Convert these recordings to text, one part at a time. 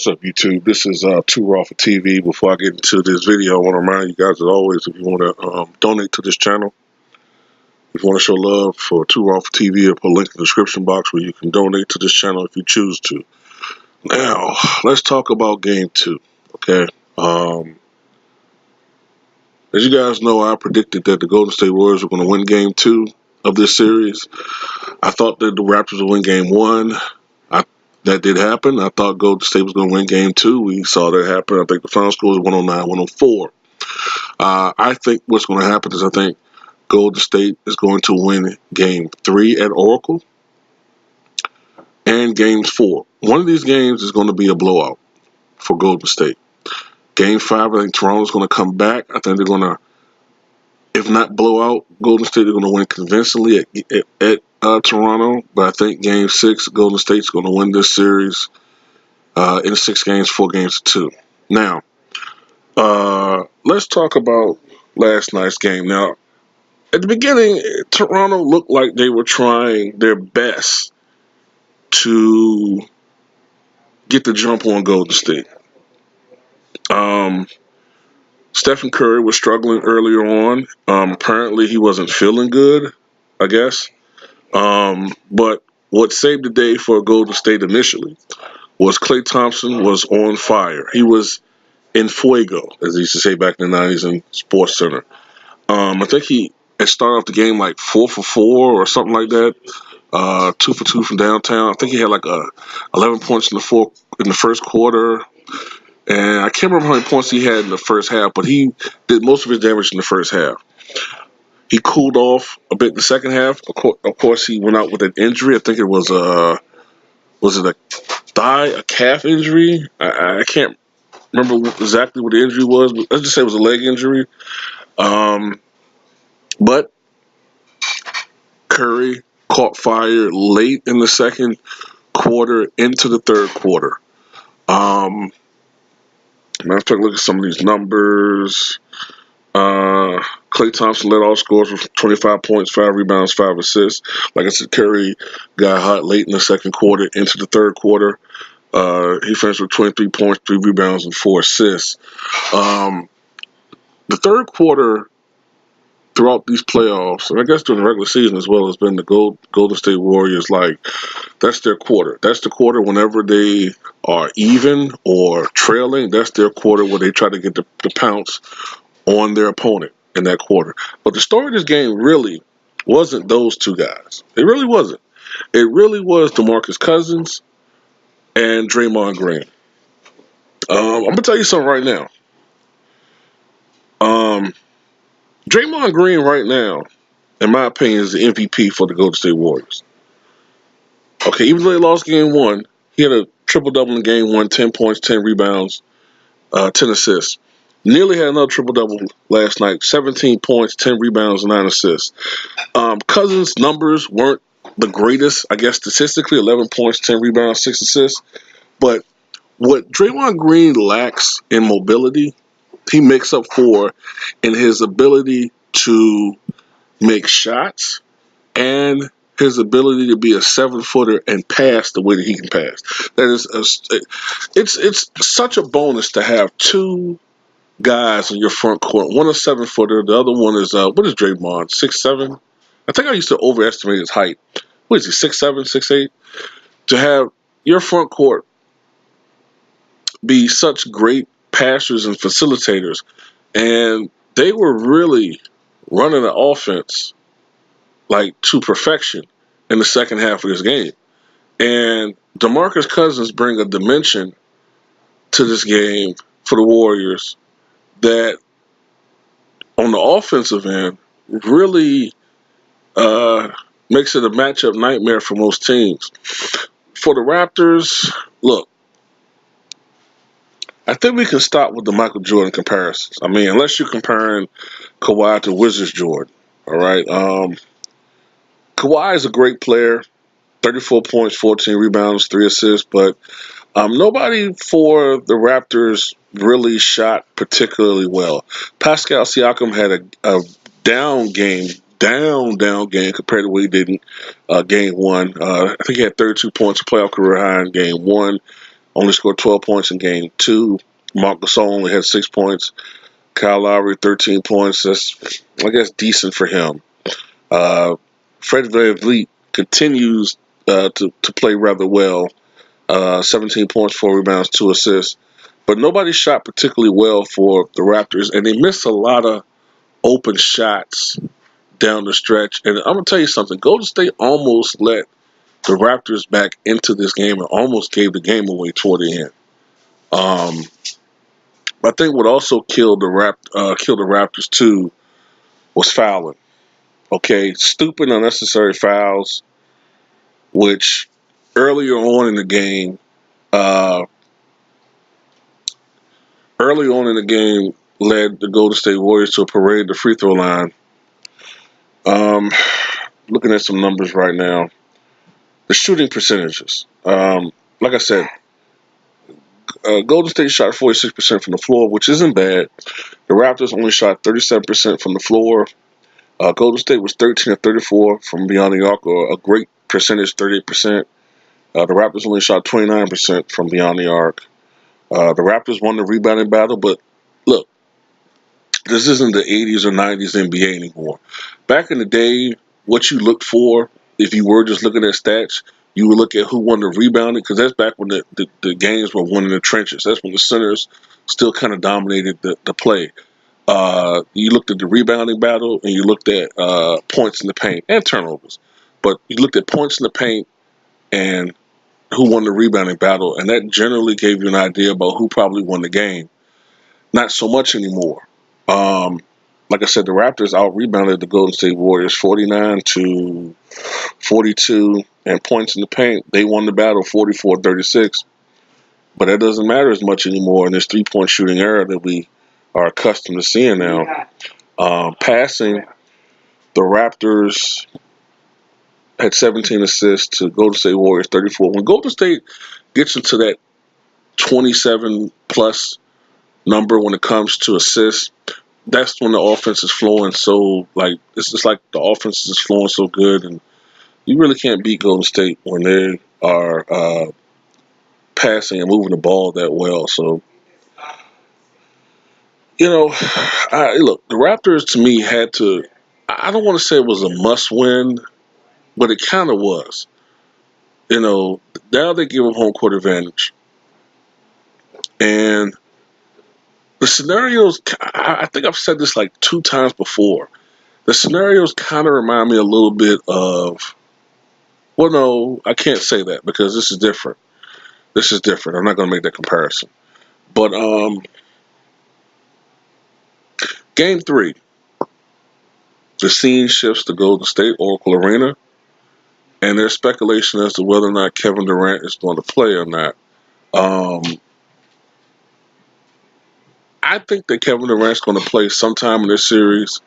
What's up, YouTube? This is Too Raw for TV. Before I get into this video, I want to remind you guys, as always, if you want to donate to this channel, if you want to show love for Too Raw for TV, I'll put a link in the description box where you can donate to this channel if you choose to. Now, let's talk about Game 2, okay? As you guys know, I predicted that the Golden State Warriors were going to win Game 2 of this series. I thought that the Raptors would win Game 1. That did happen. I thought Golden State was going to win Game 2. We saw that happen. I think the final score was 109-104. I think what's going to happen is I think Golden State is going to win Game 3 at Oracle and Game 4. One of these games is going to be a blowout for Golden State. Game 5, I think Toronto's going to come back. I think they're going to, if not blow out Golden State, they're going to win convincingly at Toronto, but I think Game 6, Golden State's going to win this series in 6 games, 4 games to 2. Now, let's talk about last night's game. Now, at the beginning, Toronto looked like they were trying their best to get the jump on Golden State. Stephen Curry was struggling earlier on. Apparently, he wasn't feeling good, I guess. But what saved the day for Golden State initially was Klay Thompson was on fire. He was in fuego, as they used to say back in the 90s in Sports Center. I think he had started off the game like 4 for 4 or something like that. 2 for 2 from downtown. I think he had like 11 points in the first quarter. And I can't remember how many points he had in the first half, but he did most of his damage in the first half. He cooled off a bit in the second half. Of course, he went out with an injury. I think it was it a calf injury? I can't remember exactly what the injury was, but let's just say it was a leg injury. But Curry caught fire late in the second quarter into the third quarter. Let's take a look at some of these numbers. Klay Thompson led all scores with 25 points, 5 rebounds, 5 assists. Like I said, Curry got hot late in the second quarter into the third quarter. He finished with 23 points, 3 rebounds, and 4 assists. The third quarter throughout these playoffs, and I guess during the regular season as well, has been the Golden State Warriors. Like, that's their quarter. That's the quarter whenever they are even or trailing. That's their quarter where they try to get the pounce on their opponent in that quarter. But the story of this game really wasn't those two guys. It really wasn't. It really was DeMarcus Cousins and Draymond Green. I'm going to tell you something right now. Draymond Green right now, in my opinion, is the MVP for the Golden State Warriors. Okay, even though they lost Game 1, he had a triple-double in Game 1, 10 points, 10 rebounds, 10 assists. Nearly had another triple-double last night, 17 points, 10 rebounds, 9 assists. Cousins' numbers weren't the greatest, I guess, statistically, 11 points, 10 rebounds, 6 assists. But what Draymond Green lacks in mobility, he makes up for in his ability to make shots and his ability to be a 7-footer and pass the way that he can pass. That is, it's such a bonus to have two guys in your front court. One is 7-footer. The other one is what is Draymond? 6'7"? I think I used to overestimate his height. What is he? 6'7", 6'8"? To have your front court be such great passers and facilitators, and they were really running the offense like to perfection in the second half of this game. And DeMarcus Cousins bring a dimension to this game for the Warriors that on the offensive end really makes it a matchup nightmare for most teams. For the Raptors, look, I think we can stop with the Michael Jordan comparisons. I mean, unless you're comparing Kawhi to Wizards Jordan, all right? Kawhi is a great player, 34 points, 14 rebounds, 3 assists, but nobody for the Raptors really shot particularly well. Pascal Siakam had a down game compared to what he did in Game 1. I think he had 32 points, a playoff career high in Game 1. only scored 12 points in game 2. Marc Gasol only had 6 points. Kyle Lowry, 13 points. That's, I guess, decent for him. Fred VanVleet continues to play rather well. 17 points, 4 rebounds, 2 assists. But nobody shot particularly well for the Raptors, and they missed a lot of open shots down the stretch. And I'm going to tell you something. Golden State almost let the Raptors back into this game and almost gave the game away toward the end. I think what also killed the Raptors too was fouling. Okay, stupid, unnecessary fouls, which earlier on in the game, led the Golden State Warriors to a parade at the free throw line. Looking at some numbers right now, the shooting percentages. Like I said, Golden State shot 46% from the floor, which isn't bad. The Raptors only shot 37% from the floor. Golden State was 13 of 34 from beyond the arc, or a great percentage, 38%. The Raptors only shot 29% from beyond the arc. The Raptors won the rebounding battle, but look, this isn't the 80s or 90s NBA anymore. Back in the day, what you looked for, if you were just looking at stats, you would look at who won the rebounding, because that's back when the games were won in the trenches. That's when the centers still kind of dominated the play. You looked at the rebounding battle, and you looked at points in the paint and turnovers. But you looked at points in the paint and who won the rebounding battle, and that generally gave you an idea about who probably won the game. Not so much anymore. Like I said, the Raptors out-rebounded the Golden State Warriors 49-42, and points in the paint, they won the battle 44-36. But that doesn't matter as much anymore in this three-point shooting era that we are accustomed to seeing now. Passing, the Raptors had 17 assists to Golden State Warriors 34. When Golden State gets into that 27-plus number when it comes to assists, that's when the offense is flowing so, it's just like the offense is flowing so good, and you really can't beat Golden State when they are passing and moving the ball that well. So, look, the Raptors to me had to, I don't want to say it was a must win, but it kind of was. Now they give them home court advantage. And the scenarios, I think I've said this like 2 times before. The scenarios kind of remind me a little bit of, well, no, I can't say that because this is different. I'm not going to make that comparison. But Game 3, the scene shifts to Golden State Oracle Arena, and there's speculation as to whether or not Kevin Durant is going to play or not. I think that Kevin Durant's going to play sometime in this series.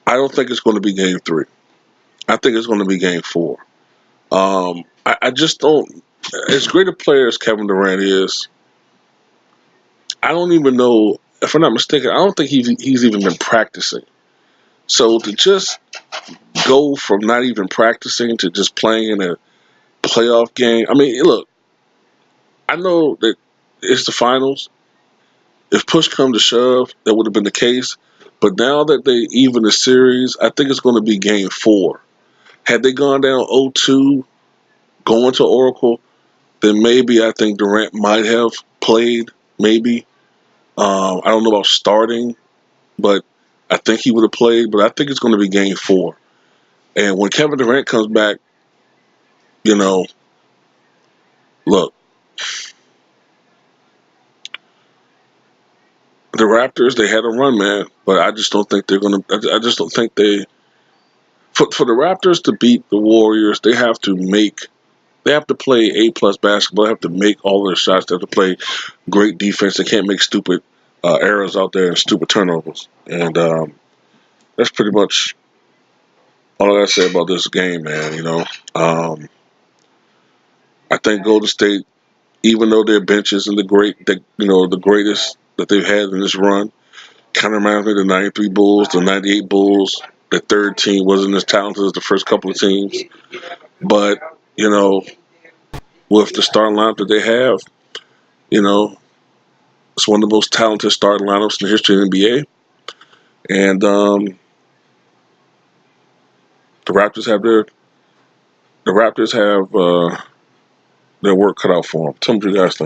I don't think it's going to be Game 3. I think it's going to be Game 4. I just don't. As great a player as Kevin Durant is, I don't even know, if I'm not mistaken, I don't think he's even been practicing. So to just go from not even practicing to just playing in a playoff game, I mean, look, I know that it's the finals. If push comes to shove, that would have been the case. But now that they even the series, I think it's going to be Game 4. Had they gone down 0-2 going to Oracle, then maybe I think Durant might have played, maybe. I don't know about starting, but I think he would have played. But I think it's going to be Game 4. And when Kevin Durant comes back, look, the Raptors, they had a run, man. But I just don't think they're going to – I just don't think they – for the Raptors to beat the Warriors, they have to play A-plus basketball. They have to make all their shots. They have to play great defense. They can't make stupid errors out there and stupid turnovers. And that's pretty much all I got to say about this game, man. I think Golden State, even though their bench isn't the greatest that they've had in this run, kind of reminds me of the 93 Bulls, the 98 Bulls. The third team wasn't as talented as the first couple of teams. But, with the starting lineup that they have, You know, it's one of the most talented starting lineups in the history of the NBA. And the Raptors have their work cut out for them. Tell me what you guys think.